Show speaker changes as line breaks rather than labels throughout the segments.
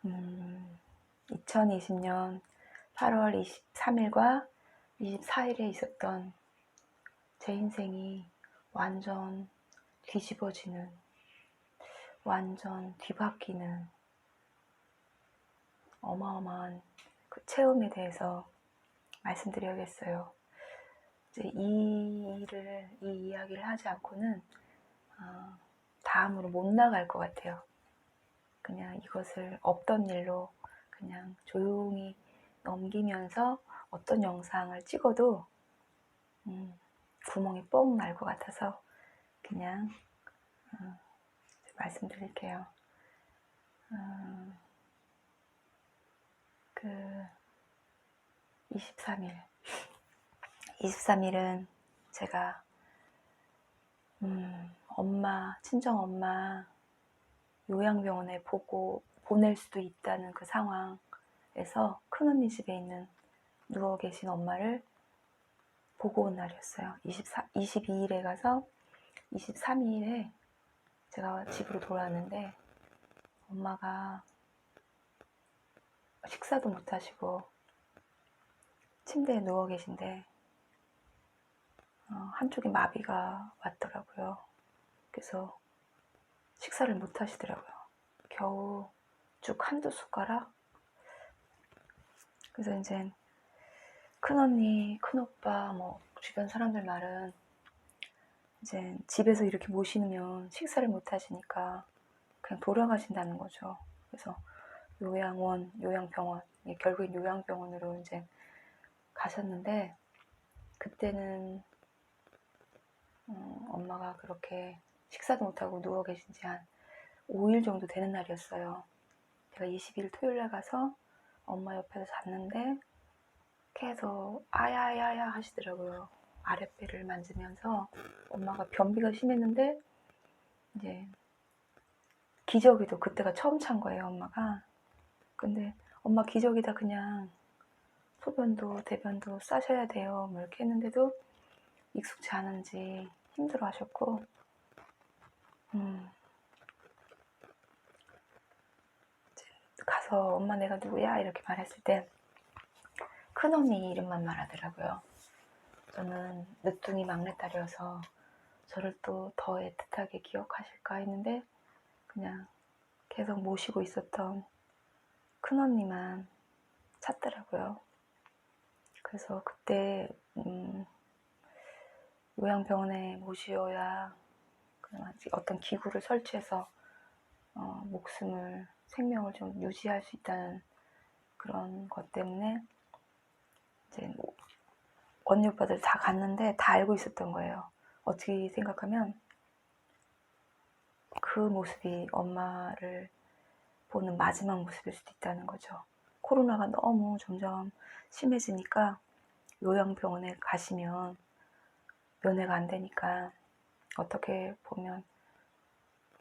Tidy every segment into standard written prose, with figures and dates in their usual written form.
2020년 8월 23일과 24일에 있었던 제 인생이 완전 뒤집어지는, 완전 뒤바뀌는 어마어마한 그 체험에 대해서 말씀드려야겠어요. 이제 이 이야기를 하지 않고는 다음으로 못 나갈 것 같아요. 그냥 이것을 없던 일로 그냥 조용히 넘기면서 어떤 영상을 찍어도 구멍이 뻥 날 것 같아서 그냥 말씀드릴게요. 그 23일은 제가 친정엄마 요양병원에 보낼 수도 있다는 그 상황에서 큰언니 집에 있는 누워 계신 엄마를 보고 온 날이었어요. 22일에 가서 23일에 제가 집으로 돌아왔는데 엄마가 식사도 못 하시고 침대에 누워 계신데 한쪽에 마비가 왔더라고요. 그래서 식사를 못 하시더라고요. 겨우 죽 한두 숟가락? 그래서 이제 큰언니, 큰오빠, 주변 사람들 말은 이제 집에서 이렇게 모시면 식사를 못 하시니까 그냥 돌아가신다는 거죠. 그래서 요양병원, 결국엔 요양병원으로 이제 가셨는데, 그때는 엄마가 그렇게 식사도 못하고 누워 계신 지 한 5일 정도 되는 날이었어요. 제가 20일 토요일날 가서 엄마 옆에서 잤는데 계속 아야야야 하시더라고요. 아랫배를 만지면서. 엄마가 변비가 심했는데 이제 기저귀도 그때가 처음 찬 거예요, 엄마가. 근데 엄마 기저귀다 그냥 소변도 대변도 싸셔야 돼요 이렇게 했는데도 익숙치 않은지 힘들어 하셨고, 가서 엄마 내가 누구야 이렇게 말했을 때 큰언니 이름만 말하더라고요. 저는 늦둥이 막내딸이어서 저를 또 더 애틋하게 기억하실까 했는데 그냥 계속 모시고 있었던 큰언니만 찾더라고요. 그래서 그때 요양병원에 모시어야 어떤 기구를 설치해서 생명을 좀 유지할 수 있다는 그런 것 때문에 이제 언니 오빠들 다 갔는데 다 알고 있었던 거예요. 어떻게 생각하면 그 모습이 엄마를 보는 마지막 모습일 수도 있다는 거죠. 코로나가 너무 점점 심해지니까 요양병원에 가시면 면회가 안 되니까 어떻게 보면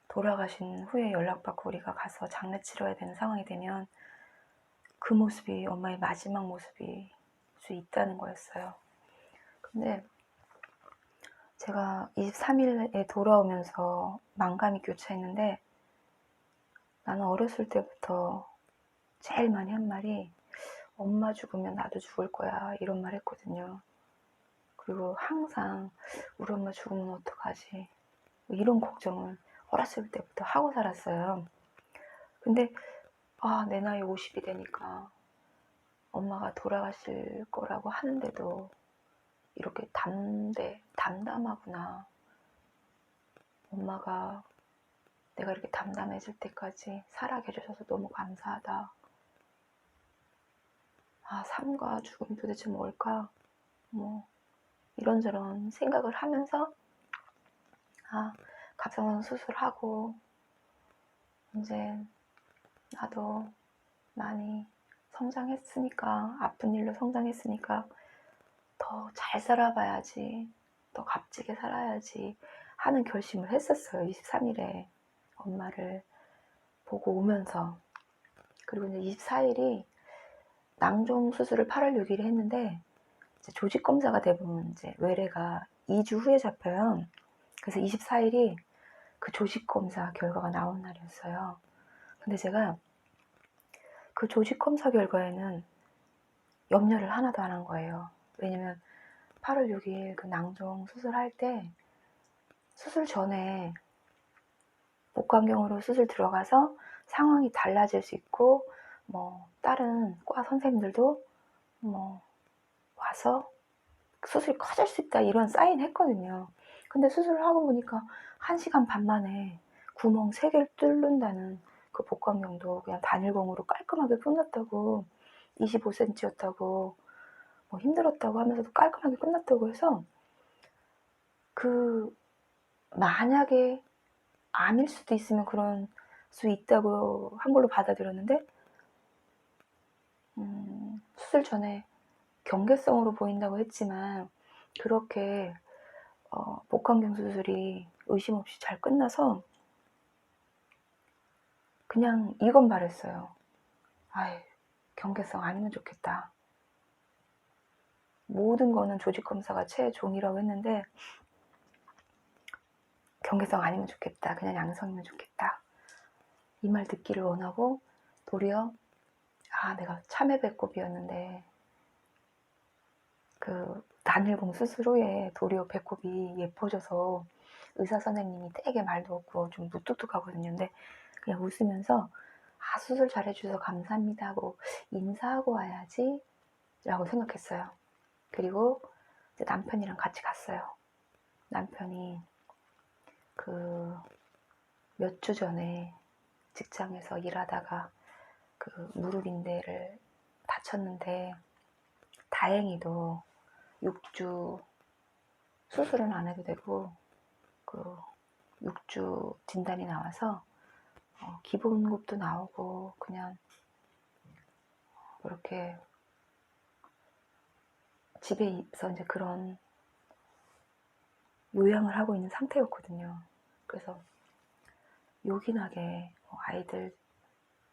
돌아가신 후에 연락받고 우리가 가서 장례 치러야 되는 상황이 되면 그 모습이 엄마의 마지막 모습일 수 있다는 거였어요. 근데 제가 23일에 돌아오면서 만감이 교차했는데, 나는 어렸을 때부터 제일 많이 한 말이 엄마 죽으면 나도 죽을 거야 이런 말 했거든요. 그리고 항상 우리 엄마 죽으면 어떡하지 이런 걱정을 어렸을 때부터 하고 살았어요. 근데 내 나이 50이 되니까 엄마가 돌아가실 거라고 하는데도 이렇게 담담하구나. 엄마가 내가 이렇게 담담해질 때까지 살아계셔서 너무 감사하다. 삶과 죽음이 도대체 뭘까? 이런저런 생각을 하면서 갑상선 수술하고 이제 나도 많이 성장했으니까, 아픈 일로 성장했으니까 더 잘 살아봐야지, 더 값지게 살아야지 하는 결심을 했었어요. 23일에 엄마를 보고 오면서. 그리고 이제 24일이 낭종 수술을 8월 6일에 했는데 이제 조직 검사가 대부분 이제 외래가 2주 후에 잡혀요. 그래서 24일이 그 조직 검사 결과가 나온 날이었어요. 근데 제가 그 조직 검사 결과에는 염려를 하나도 안 한 거예요. 왜냐면 8월 6일 그 낭종 수술할 때 수술 전에 복강경으로 수술 들어가서 상황이 달라질 수 있고 뭐 다른 과 선생님들도 뭐 와서 수술이 커질 수 있다 이런 사인 했거든요. 근데 수술을 하고 보니까 1시간 반 만에 구멍 3개를 뚫는다는 그 복강경도 그냥 단일공으로 깔끔하게 끝났다고, 25cm였다고 뭐 힘들었다고 하면서도 깔끔하게 끝났다고 해서 그 만약에 암일 수도 있으면 그런 수 있다고 한 걸로 받아들였는데 수술 전에 경계성으로 보인다고 했지만 그렇게 복강경 수술이 의심 없이 잘 끝나서 그냥 이건 말했어요. 아이, 경계성 아니면 좋겠다. 모든 거는 조직검사가 최종이라고 했는데 경계성 아니면 좋겠다. 그냥 양성이면 좋겠다. 이 말 듣기를 원하고 도리어 내가 참외 배꼽이었는데 그 단일공 수술 후에 도리어 배꼽이 예뻐져서 의사 선생님이 되게 말도 없고 좀 무뚝뚝하거든요. 근데 그냥 웃으면서 수술 잘해주셔서 감사합니다 하고 인사하고 와야지 라고 생각했어요. 그리고 이제 남편이랑 같이 갔어요. 남편이 그 몇 주 전에 직장에서 일하다가 그 무릎 인대를 다쳤는데 다행히도 6주 수술은 안 해도 되고 그 6주 진단이 나와서 기본급도 나오고 그냥 그렇게 집에서 이제 그런 요양을 하고 있는 상태였거든요. 그래서 요긴하게 아이들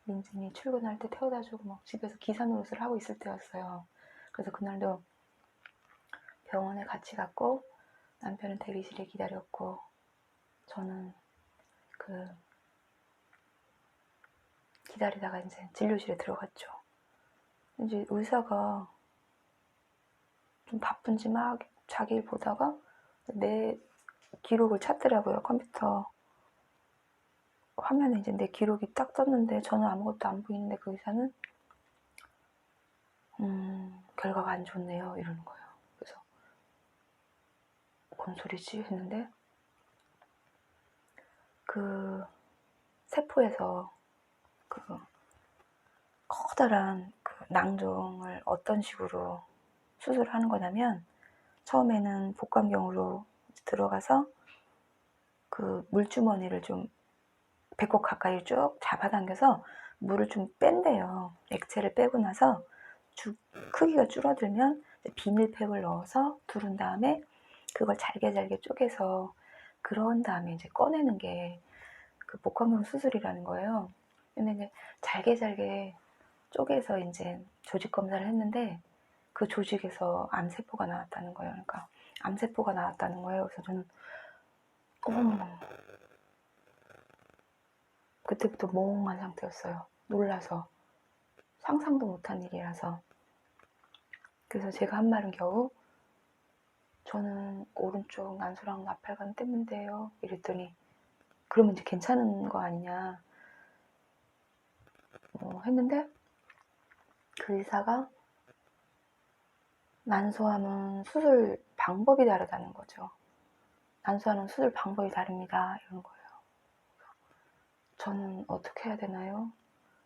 민진이 출근할 때 태워다주고 막 집에서 기사 노릇을 하고 있을 때였어요. 그래서 그날도 병원에 같이 갔고 남편은 대기실에 기다렸고 저는 그 기다리다가 이제 진료실에 들어갔죠. 이제 의사가 좀 바쁜지 막 자기 일 보다가 내 기록을 찾더라고요. 컴퓨터 화면에 이제 내 기록이 딱 떴는데 저는 아무것도 안 보이는데 그 의사는 결과가 안 좋네요 이러는 거예요. 그래서 뭔 소리지 했는데 그 세포에서 그 커다란 그 낭종을 어떤 식으로 수술하는 거냐면 처음에는 복강경으로 들어가서 그 물주머니를 좀 배꼽 가까이 쭉 잡아당겨서 물을 좀 뺀대요. 액체를 빼고 나서 크기가 줄어들면 비닐팩을 넣어서 두른 다음에 그걸 잘게 잘게 쪼개서 그런 다음에 이제 꺼내는 게 그 복강경 수술이라는 거예요. 근데 이제 잘게 잘게 쪼개서 이제 조직 검사를 했는데 그 조직에서 암세포가 나왔다는 거예요. 그러니까 암세포가 나왔다는 거예요. 그래서 저는 그때부터 멍한 상태였어요. 놀라서 상상도 못한 일이라서. 그래서 제가 한 말은 겨우 저는 오른쪽 난소랑 나팔관 때문인데요 이랬더니 그러면 이제 괜찮은 거 아니냐 했는데 그 의사가 난소암은 수술 방법이 다르다는 거죠. 난소암은 수술 방법이 다릅니다 이런 거예요. 저는 어떻게 해야 되나요?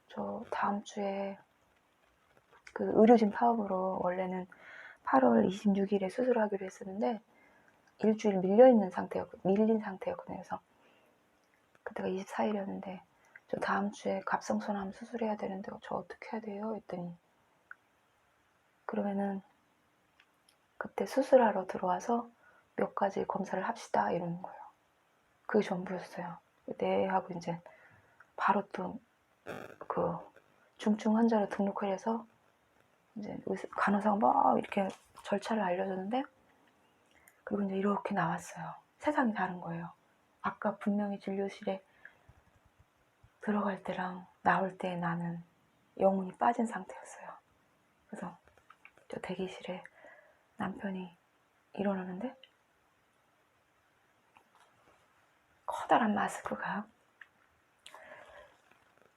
저 다음 주에 그 의료진 파업으로 원래는 8월 26일에 수술하기로 했었는데 일주일 밀린 상태였거든요. 그래서 그때가 24일이었는데 저 다음 주에 갑상선암 수술해야 되는데 저 어떻게 해야 돼요? 했더니 그러면은 그때 수술하러 들어와서 몇 가지 검사를 합시다 이러는 거예요. 그게 전부였어요. 네 하고 이제 바로 또 그 중증 환자로 등록을 해서 이제 간호사가 막 이렇게 절차를 알려줬는데 그리고 이제 이렇게 나왔어요. 세상이 다른 거예요. 아까 분명히 진료실에 들어갈 때랑 나올 때 나는 영혼이 빠진 상태였어요. 그래서 저 대기실에 남편이 일어나는데 커다란 마스크가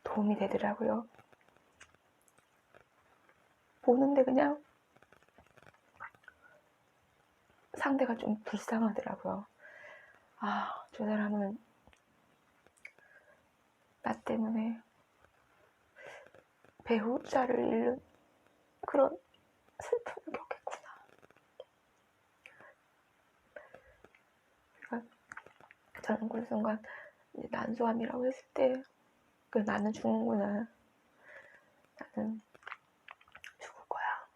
도움이 되더라고요. 보는데 그냥 상대가 좀 불쌍하더라고요. 아, 저 사람은 나 때문에 배우자를 잃는 그런 슬픔을 겪겠구나. 그러니까 저는 그 순간 난소암이라고 했을 때 나는 죽는구나. 나는 죽을 거야.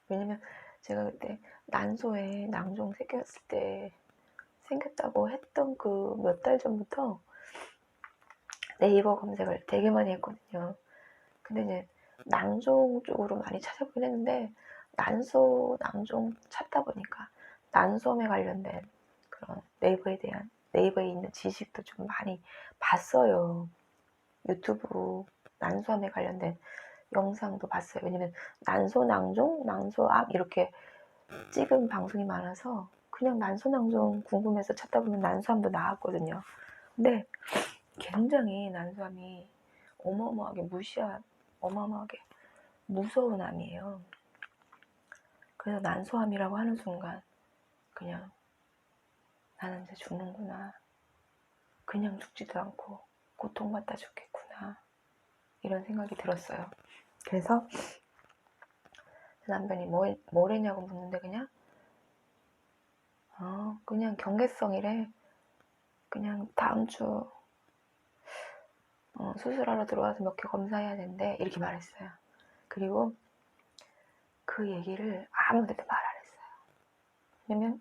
왜냐면 제가 그때 난소에 낭종 생겼을 때 생겼다고 했던 그 몇 달 전부터 네이버 검색을 되게 많이 했거든요. 근데 이제 낭종 쪽으로 많이 찾아보긴 했는데 난소, 낭종 찾다 보니까 난소암에 관련된 그런 네이버에 있는 지식도 좀 많이 봤어요. 유튜브 난소암에 관련된 영상도 봤어요. 왜냐면 난소, 낭종, 난소암 이렇게 찍은 방송이 많아서 그냥 난소, 낭종 궁금해서 찾다 보면 난소암도 나왔거든요. 근데 굉장히 난소암이 어마어마하게 무서운 암이에요. 그래서 난소암이라고 하는 순간 그냥 나는 이제 죽는구나. 그냥 죽지도 않고 고통받다 죽겠구나. 이런 생각이 들었어요. 그래서 남편이 뭘 했냐고 묻는데 그냥 경계성이래. 그냥 다음 주 수술하러 들어와서 몇 개 검사해야 된대. 이렇게 말했어요. 그리고 그 얘기를 아무데도 말 안 했어요. 왜냐면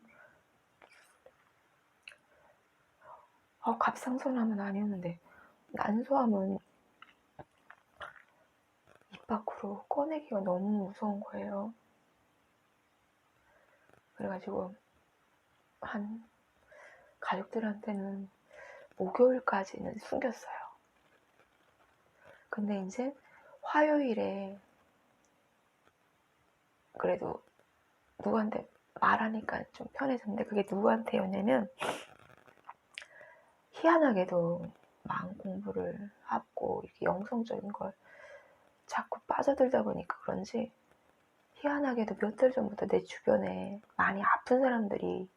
갑상선암은 아니었는데 난소암은 입 밖으로 꺼내기가 너무 무서운 거예요. 그래가지고 한 가족들한테는 5개월까지는 숨겼어요. 근데 이제 화요일에 그래도 누구한테 말하니까 좀 편해졌는데 그게 누구한테였냐면 희한하게도 마음 공부를 하고 이렇게 영성적인 걸 자꾸 빠져들다 보니까 그런지 희한하게도 몇 달 전부터 내 주변에 많이 아픈 사람들이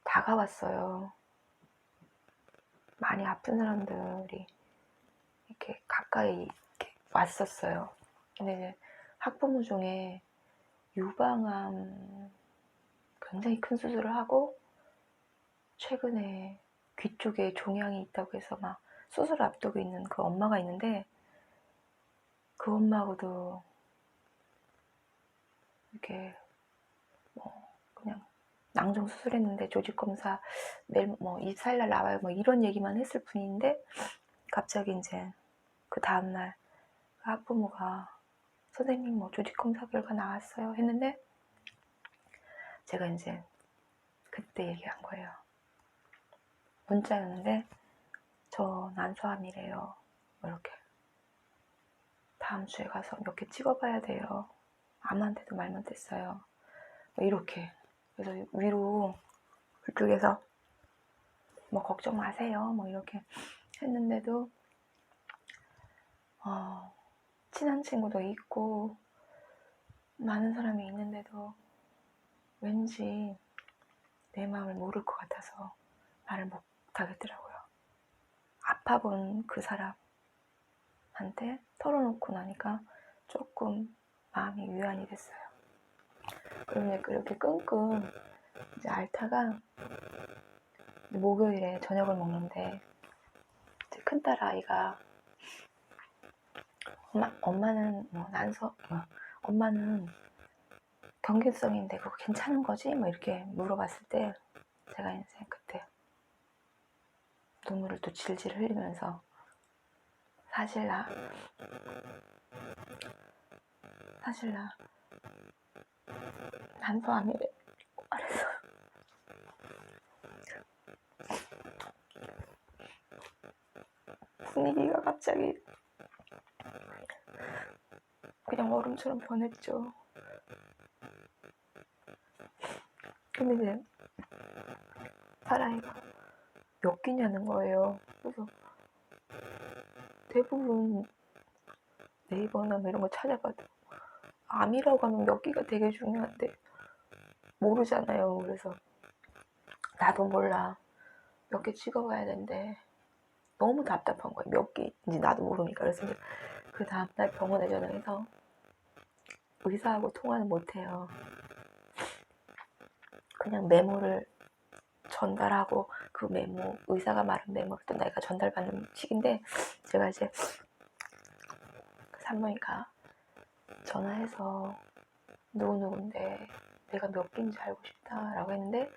다가왔어요. 많이 아픈 사람들이 이렇게 가까이 이렇게 왔었어요. 근데 이제 학부모 중에 유방암 굉장히 큰 수술을 하고 최근에 귀 쪽에 종양이 있다고 해서 막 수술 앞두고 있는 그 엄마가 있는데 그 엄마하고도 이렇게 그냥 낭종 수술했는데 조직검사 내일 24일날 나와요 이런 얘기만 했을 뿐인데 갑자기 이제 그 다음날 그 학부모가 선생님 조직검사 결과 나왔어요 했는데 제가 이제 그때 얘기한 거예요. 문자였는데 저 난소암이래요. 이렇게 다음 주에 가서 몇 개 찍어봐야 돼요. 아무한테도 말 못했어요. 이렇게 그래서 위로 그쪽에서 걱정 마세요 이렇게 했는데도 친한 친구도 있고 많은 사람이 있는데도 왠지 내 마음을 모를 것 같아서 말을 못 하겠더라고요. 아파본 그 사람한테 털어놓고 나니까 조금 마음이 위안이 됐어요. 그럼 이렇게 끙끙 이제 앓다가 목요일에 저녁을 먹는데 큰딸 아이가 엄마는 엄마는 경계성인데 그거 괜찮은 거지? 이렇게 물어봤을 때 제가 이제 그때 눈물을 또 질질 흘리면서 사실 나 난소암이래 그래서 분위기가 갑자기 그냥 얼음처럼 변했죠. 근데 이제 사라이가 몇 끼냐는 거예요. 그래서 대부분 네이버나 뭐 이런 거 찾아봐도 암이라고 하면 몇 끼가 되게 중요한데 모르잖아요. 그래서 나도 몰라. 몇 개 찍어봐야 되는데 너무 답답한 거예요. 몇 개인지 나도 모르니까. 그래서 이제 그 다음날 병원에 전화해서 의사하고 통화는 못해요. 그냥 메모를 전달하고 그 메모, 의사가 말한 메모를 또 내가 전달받는 식인데 제가 이제 그 산부인과 전화해서 누구누군데 내가 몇 개인지 알고 싶다라고 했는데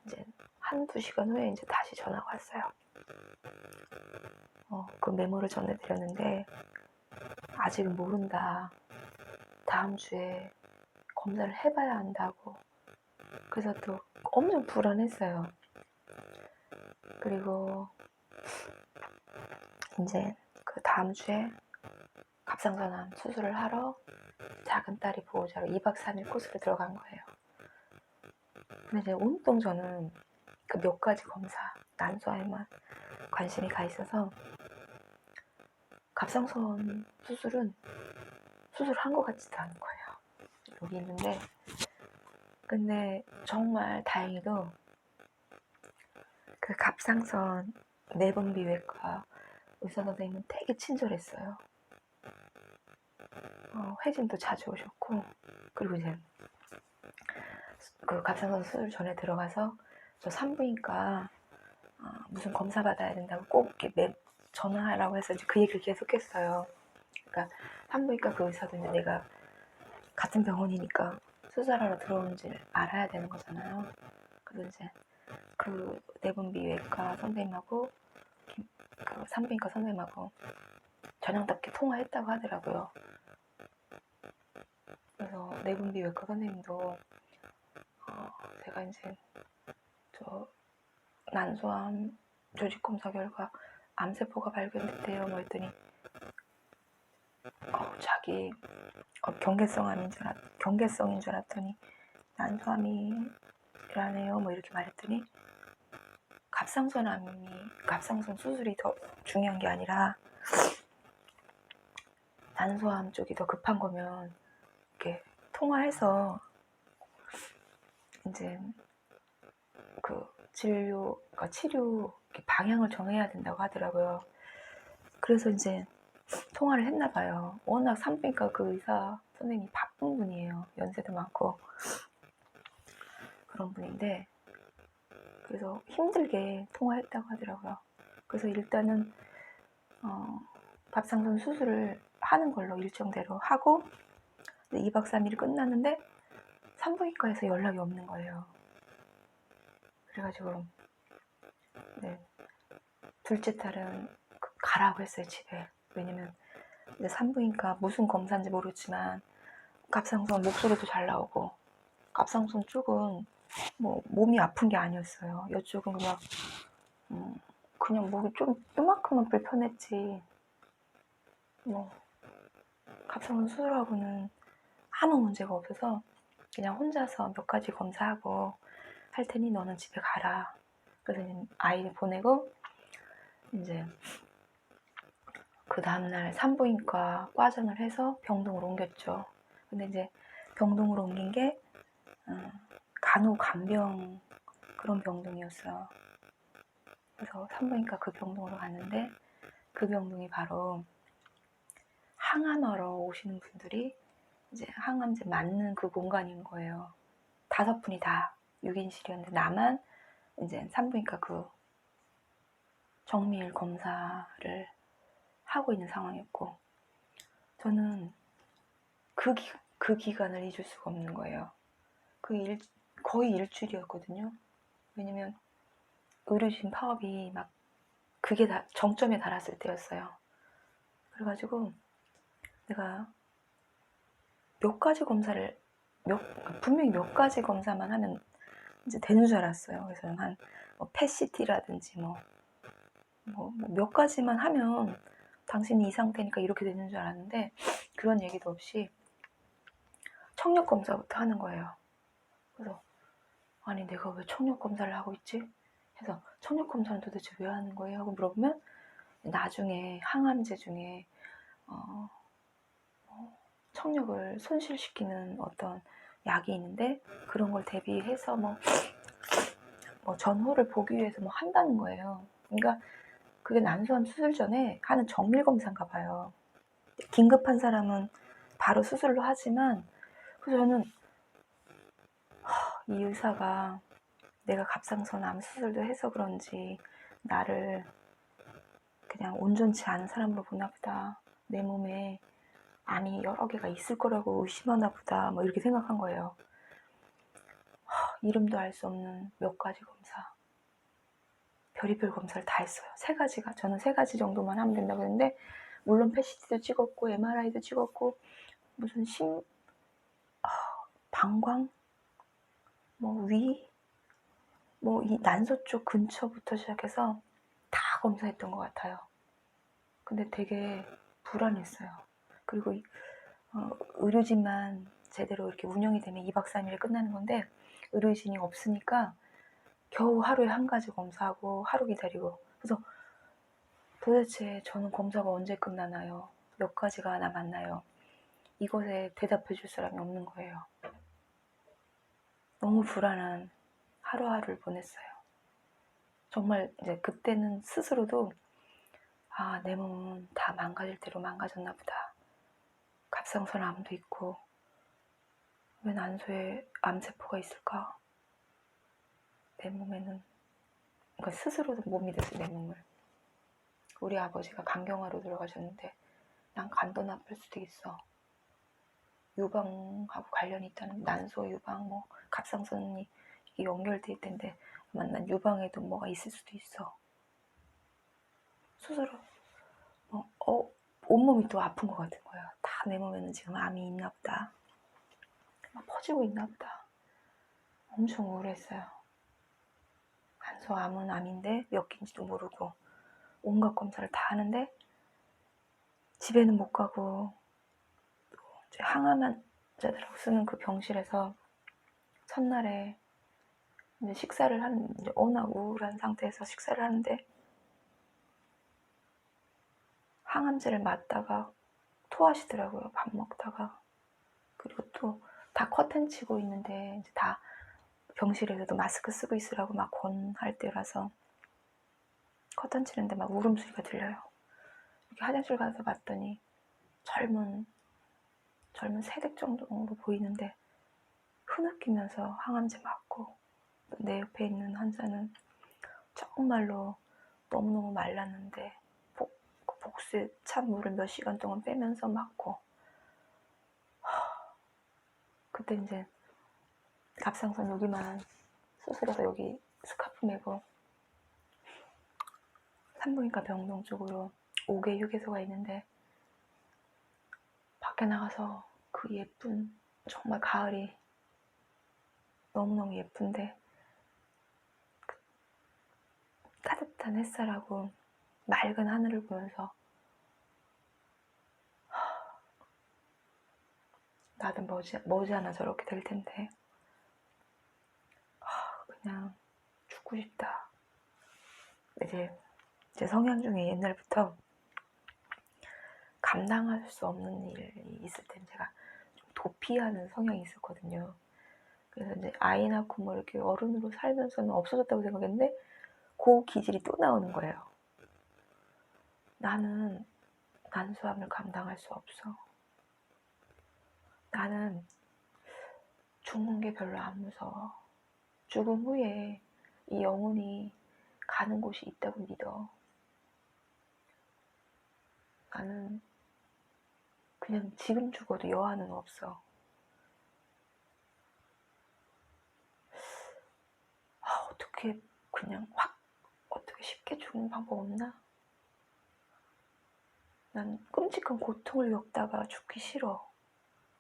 이제 한두 시간 후에 이제 다시 전화가 왔어요. 그 메모를 전해드렸는데 아직은 모른다. 다음 주에 검사를 해봐야 한다고. 그래서 또 엄청 불안했어요. 그리고 이제 그 다음 주에 갑상선암 수술을 하러 작은 딸이 보호자로 2박 3일 코스로 들어간 거예요. 근데 이제 온통 저는 그 몇 가지 검사, 난소암에만 관심이 가 있어서 갑상선 수술은 수술한 것 같지도 않은 거예요. 여기 있는데 근데 정말 다행히도 그 갑상선 내분비외과 의사 선생님은 되게 친절했어요. 회진도 자주 오셨고 그리고 이제 그 갑상선 수술 전에 들어가서 저 산부인과 무슨 검사 받아야 된다고 꼭 이렇게 전화하라고 해서 이제 그 얘기를 계속 했어요. 그러니까 산부인과 그 의사도 이제 내가 같은 병원이니까 수술하러 들어오는지 알아야 되는 거잖아요. 그래서 이제 그 내분비외과 선생님하고 그 산부인과 선생님하고 저녁답게 통화했다고 하더라고요. 그래서 내분비외과 선생님도 제가 이제 저 난소암 조직검사 결과 암세포가 발견됐대요. 뭐 했더니 자기 경계성인 줄 알았더니 난소암이라네요. 뭐 이렇게 말했더니 갑상선 수술이 더 중요한 게 아니라 난소암 쪽이 더 급한 거면 이렇게 통화해서 이제 그 치료 방향을 정해야 된다고 하더라고요. 그래서 이제 통화를 했나 봐요. 워낙 산부인과 그 의사 선생님이 바쁜 분이에요. 연세도 많고 그런 분인데 그래서 힘들게 통화했다고 하더라고요. 그래서 일단은 갑상선 수술을 하는 걸로 일정대로 하고 2박 3일이 끝났는데 산부인과에서 연락이 없는 거예요. 그래가지고 네, 둘째 딸은 가라고 했어요, 집에. 왜냐면 이제 산부인과 무슨 검사인지 모르지만 갑상선 목소리도 잘 나오고 갑상선 쪽은 뭐 몸이 아픈 게 아니었어요. 이쪽은 그냥 목이 좀 요만큼만 불편했지 뭐 갑상선 수술하고는 아무 문제가 없어서 그냥 혼자서 몇 가지 검사하고 할 테니 너는 집에 가라. 그래서 아이를 보내고 이제 그 다음날 산부인과 과전을 해서 병동으로 옮겼죠. 근데 이제 병동으로 옮긴 게 간호간병 그런 병동이었어요. 그래서 산부인과 그 병동으로 갔는데 그 병동이 바로 항암하러 오시는 분들이 이제 항암제 맞는 그 공간인 거예요. 5분이 다 6인실이었는데 나만 이제 산부인과 그 정밀 검사를 하고 있는 상황이었고 저는 그 기간을 잊을 수가 없는 거예요. 거의 일주일이었거든요. 왜냐면 의료진 파업이 막 그게 다 정점에 달았을 때였어요. 그래가지고 내가 몇 가지 검사를 분명히 몇 가지 검사만 하면 이제 되는 줄 알았어요. 그래서 한 펫CT라든지 몇 가지만 하면 당신이 이 상태니까 이렇게 되는 줄 알았는데 그런 얘기도 없이 청력 검사부터 하는 거예요. 그래서 아니 내가 왜 청력 검사를 하고 있지? 해서 청력 검사는 도대체 왜 하는 거예요? 하고 물어보면 나중에 항암제 중에 청력을 손실시키는 어떤 약이 있는데 그런 걸 대비해서 뭐 전후를 보기 위해서 뭐 한다는 거예요. 그러니까 그게 난소암 수술 전에 하는 정밀 검사인가 봐요. 긴급한 사람은 바로 수술로 하지만 그래서 저는 이 의사가 내가 갑상선 암 수술도 해서 그런지 나를 그냥 온전치 않은 사람으로 보나 보다. 내 몸에 암이 여러 개가 있을 거라고 의심하나 보다. 뭐 이렇게 생각한 거예요. 이름도 알 수 없는 몇 가지 검사. 별의별 검사를 다 했어요. 3가지가. 저는 3가지 정도만 하면 된다고 했는데 물론 PET도 찍었고 MRI도 찍었고 무슨 방광, 뭐 위, 뭐 이 난소 쪽 근처부터 시작해서 다 검사했던 것 같아요. 근데 되게 불안했어요. 그리고 의료진만 제대로 이렇게 운영이 되면 2박 3일에 끝나는 건데 의료진이 없으니까 겨우 하루에 1가지 검사하고 하루 기다리고 그래서 도대체 저는 검사가 언제 끝나나요? 몇 가지가 남았나요? 이것에 대답해 줄 사람이 없는 거예요. 너무 불안한 하루하루를 보냈어요. 정말 이제 그때는 스스로도 내 몸은 다 망가질 대로 망가졌나 보다. 갑상선 암도 있고 왜 난소에 암세포가 있을까? 내 몸에는 그러니까 스스로도 못 믿었어요. 내 몸을. 우리 아버지가 간경화로 들어가셨는데 난 간도 나쁠 수도 있어. 유방하고 관련이 있다는 난소 유방 뭐 갑상선이 연결돼 있던데 난 유방에도 뭐가 있을 수도 있어. 스스로 온몸이 또 아픈 것 같은 거예요. 다 내 몸에는 지금 암이 있나 보다. 막 퍼지고 있나 보다. 엄청 우울했어요. 난소암은 암인데 몇 개인지도 모르고 온갖 검사를 다 하는데 집에는 못 가고 이제 항암 환자들하고 쓰는 그 병실에서 첫날에 이제 식사를 하는 이제 워낙 우울한 상태에서 식사를 하는데 항암제를 맞다가 토하시더라고요. 밥 먹다가. 그리고 또 다 커튼 치고 있는데 이제 다 병실에서도 마스크 쓰고 있으라고 막 권할 때라서 커튼 치는데 막 울음소리가 들려요. 이렇게 화장실 가서 봤더니 젊은 새댁 정도로 보이는데 흐느끼면서 항암제 맞고 내 옆에 있는 환자는 정말로 너무너무 말랐는데 복수에 찬 물을 몇 시간 동안 빼면서 맞고 그때 이제 갑상선 여기만 수술해서 여기 스카프 메고 산부인과 병동 쪽으로 5개 휴게소가 있는데 밖에 나가서 그 예쁜 정말 가을이 너무너무 예쁜데 그 따뜻한 햇살하고 맑은 하늘을 보면서 나도 머지않아 저렇게 될 텐데 그냥 죽고 싶다. 이제 제 성향 중에 옛날부터 감당할 수 없는 일이 있을 때는 제가 좀 도피하는 성향이 있었거든요. 그래서 이제 아이 낳고 뭐 이렇게 어른으로 살면서는 없어졌다고 생각했는데 그 기질이 또 나오는 거예요. 나는 난소암을 감당할 수 없어. 나는 죽는 게 별로 안 무서워. 죽음 후에 이 영혼이 가는 곳이 있다고 믿어. 나는 그냥 지금 죽어도 여한은 없어. 어떻게 그냥 확 어떻게 쉽게 죽는 방법 없나? 난 끔찍한 고통을 겪다가 죽기 싫어.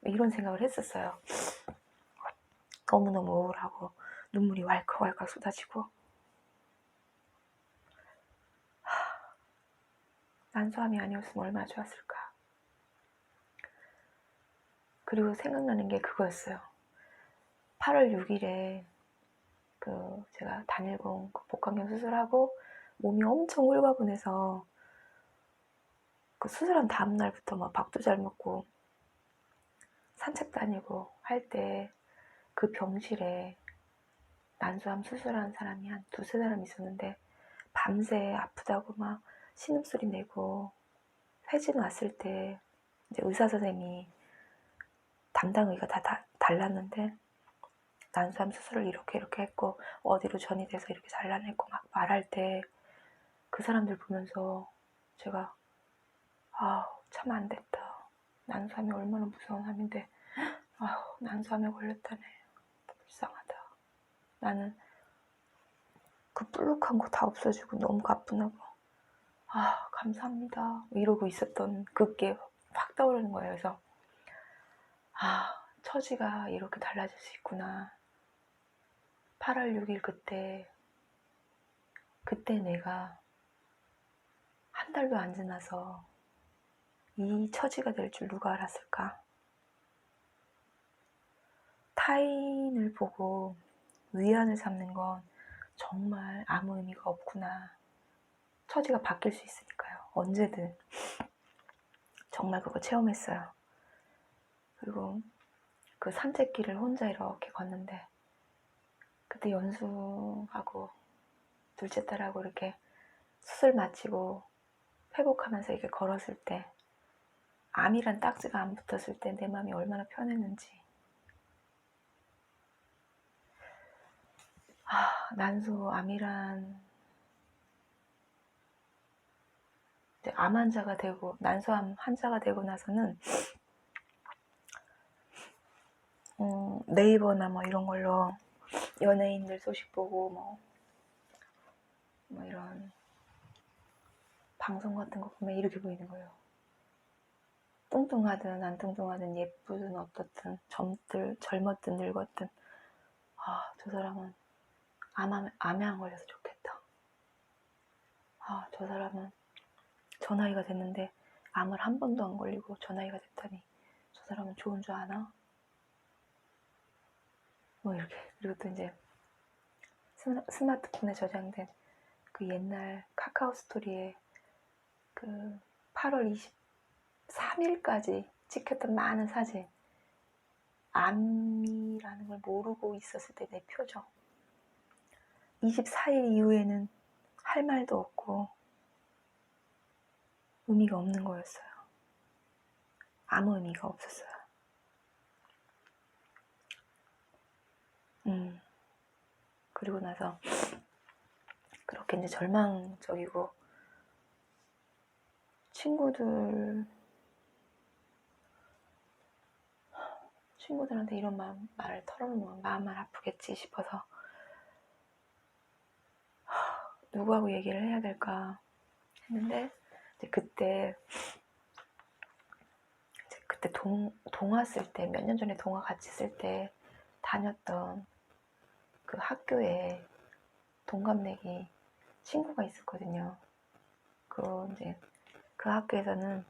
이런 생각을 했었어요. 너무너무 우울하고 눈물이 왈칵왈칵 쏟아지고 난소암이 아니었으면 얼마나 좋았을까. 그리고 생각나는 게 그거였어요. 8월 6일에 그 제가 단일공 그 복강경 수술하고 몸이 엄청 홀가분해서 그 수술한 다음 날부터 막 밥도 잘 먹고 산책 다니고 할 때 그 병실에 난소암 수술한 사람이 한 두세 사람 있었는데 밤새 아프다고 막 신음소리 내고 회진 왔을 때 이제 의사 선생님이 담당 의가 다 달랐는데 난소암 수술을 이렇게 했고 어디로 전이 돼서 이렇게 잘라냈고 막 말할 때 그 사람들 보면서 제가 참 안 됐다. 난소암이 얼마나 무서운 암인데 난소암에 걸렸다네. 불쌍하다. 나는 그 불룩한 거 다 없어지고 너무 가뿐하고 감사합니다 이러고 있었던 그게 확 떠오르는 거예요. 그래서 처지가 이렇게 달라질 수 있구나. 8월 6일 그때 내가 한 달도 안 지나서 이 처지가 될 줄 누가 알았을까? 타인을 보고 위안을 삼는 건 정말 아무 의미가 없구나. 처지가 바뀔 수 있으니까요. 언제든. 정말 그거 체험했어요. 그리고 그 산책길을 혼자 이렇게 걷는데 그때 연수하고 둘째 딸하고 이렇게 수술 마치고 회복하면서 이렇게 걸었을 때 암이란 딱지가 안 붙었을 때 내 마음이 얼마나 편했는지. 난소암이란 암 환자가 되고 난소암 환자가 되고 나서는 네이버나 뭐 이런 걸로 연예인들 소식 보고 뭐 이런 방송 같은 거 보면 이렇게 보이는 거예요. 뚱뚱하든 안 뚱뚱하든 예쁘든 어떻든 젊었든 늙었든 저 사람은 암에 안 걸려서 좋겠다. 저 사람은 저 나이가 됐는데 암을 한 번도 안 걸리고 저 나이가 됐다니 저 사람은 좋은 줄 아나? 뭐 이렇게. 그리고 또 이제 스마트폰에 저장된 그 옛날 카카오 스토리에 그 8월 23일까지 찍혔던 많은 사진, 암이라는 걸 모르고 있었을 때 내 표정, 24일 이후에는 할 말도 없고 의미가 없는 거였어요. 아무 의미가 없었어요. 그리고 나서 그렇게 이제 절망적이고 친구들한테 이런 말을 털어놓으면 마음만 아프겠지 싶어서 누구하고 얘기를 해야 될까 했는데 이제 그때 동화 쓸 때 몇 년 전에 동화 같이 쓸 때 다녔던 그 학교에 동갑내기 친구가 있었거든요. 이제 그 학교에서는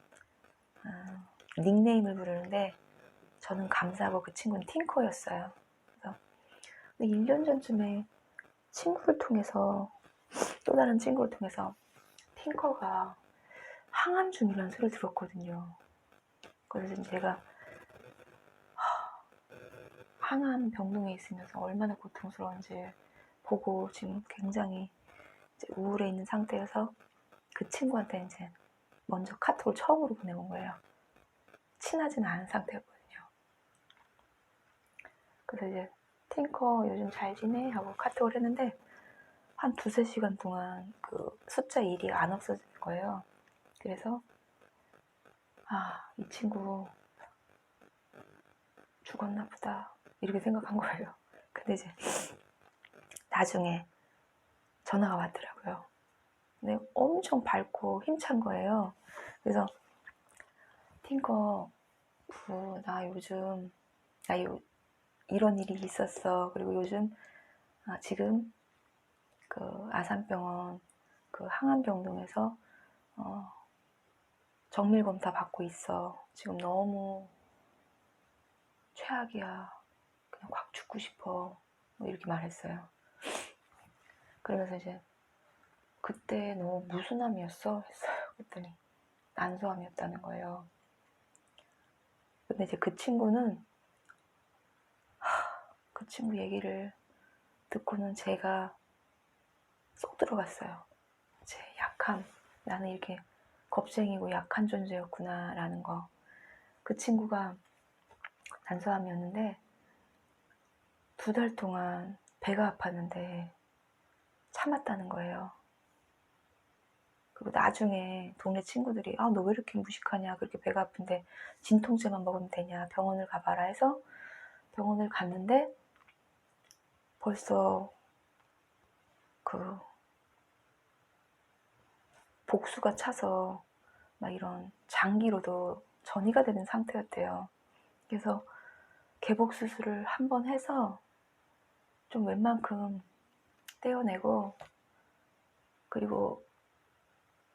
닉네임을 부르는데 저는 감사하고 그 친구는 팅커였어요. 그래서 1년 전쯤에 또 다른 친구를 통해서 팅커가 항암 중이라는 소리를 들었거든요. 그래서 제가 항암 병동에 있으면서 얼마나 고통스러운지 보고 지금 굉장히 이제 우울해 있는 상태여서 그 친구한테 이제 먼저 카톡을 처음으로 보내본 거예요. 친하지는 않은 상태였거든요. 그래서 이제 팅커 요즘 잘 지내? 하고 카톡을 했는데 한 2-3시간 동안 그 숫자 1이 안 없어지는 거예요. 그래서 이 친구 죽었나 보다 이렇게 생각한 거예요. 근데 이제 나중에 전화가 왔더라고요. 근데 엄청 밝고 힘찬 거예요. 그래서 팅커 나 요즘 이런 일이 있었어. 그리고 요즘 지금 그 아산병원 그 항암병동에서 정밀검사 받고 있어. 지금 너무 최악이야. 그냥 확 죽고 싶어. 뭐 이렇게 말했어요. 그러면서 이제 그때 너 무슨 암이었어? 했어요. 그랬더니 난소암이었다는 거예요. 근데 이제 그 친구는 그 친구 얘기를 듣고는 제가 쏙 들어갔어요. 제 약함, 나는 이렇게 겁쟁이고 약한 존재였구나 라는 거. 그 친구가 난소암이었는데 2달 동안 배가 아팠는데 참았다는 거예요. 그리고 나중에 동네 친구들이 너 왜 이렇게 무식하냐, 그렇게 배가 아픈데 진통제만 먹으면 되냐, 병원을 가봐라 해서 병원을 갔는데 벌써 그 복수가 차서 막 이런 장기로도 전이가 되는 상태였대요. 그래서 개복 수술을 한 번 해서 좀 웬만큼 떼어내고, 그리고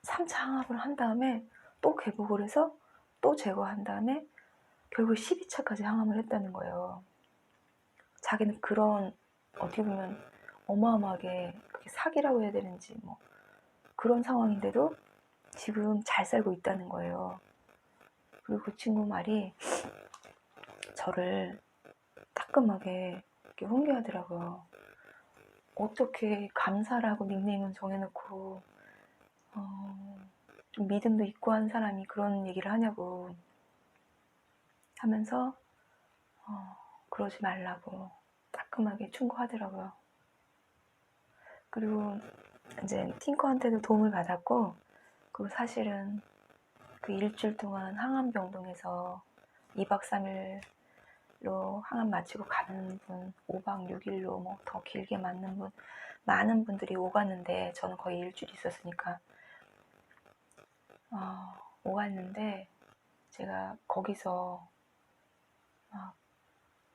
3차 항암을 한 다음에 또 개복을 해서 또 제거한 다음에 결국 12차까지 항암을 했다는 거예요. 자기는 그런, 어떻게 보면 어마어마하게 그게 사기라고 해야 되는지 뭐 그런 상황인데도 지금 잘 살고 있다는 거예요. 그리고 그 친구 말이 저를 따끔하게 이렇게 훈계하더라고요. 어떻게 감사라고 닉네임은 정해놓고 좀 믿음도 있고 한 사람이 그런 얘기를 하냐고 하면서 그러지 말라고 따끔하게 충고하더라고요. 그리고 이제 팅커한테도 도움을 받았고, 그리고 사실은 그 일주일 동안 항암병동에서 2박 3일로 항암 마치고 가는 분, 5박 6일로 뭐 더 길게 맞는 분, 많은 분들이 오갔는데 저는 거의 일주일 있었으니까 오갔는데 제가 거기서 막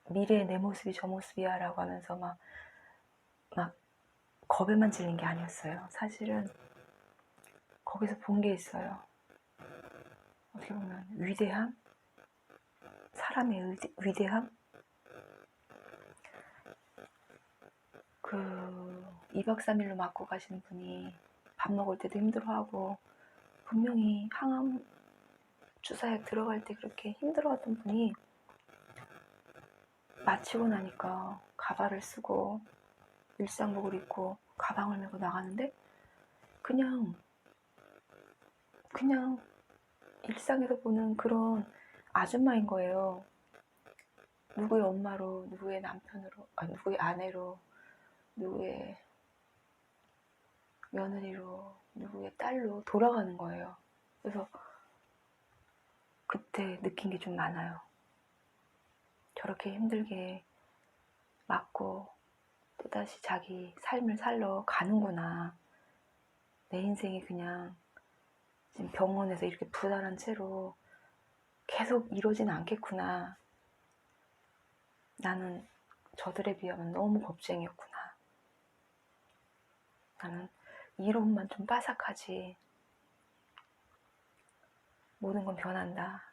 미래의 내 모습이 저 모습이야 라고 하면서 막 겁에만 질린 게 아니었어요. 사실은 거기서 본 게 있어요. 어떻게 보면 위대함? 사람의 위대함? 그 2박 3일로 맞고 가신 분이 밥 먹을 때도 힘들어하고, 분명히 항암 주사약 들어갈 때 그렇게 힘들어하던 분이 마치고 나니까 가발을 쓰고 일상복을 입고 가방을 메고 나가는데 그냥 일상에서 보는 그런 아줌마인 거예요. 누구의 엄마로, 누구의 남편으로, 누구의 아내로, 누구의 며느리로, 누구의 딸로 돌아가는 거예요. 그래서 그때 느낀 게 좀 많아요. 저렇게 힘들게 맞고 또다시 자기 삶을 살러 가는구나. 내 인생이 그냥 지금 병원에서 이렇게 부단한 채로 계속 이러진 않겠구나. 나는 저들에 비하면 너무 겁쟁이였구나. 나는 이론만 좀 빠삭하지. 모든 건 변한다.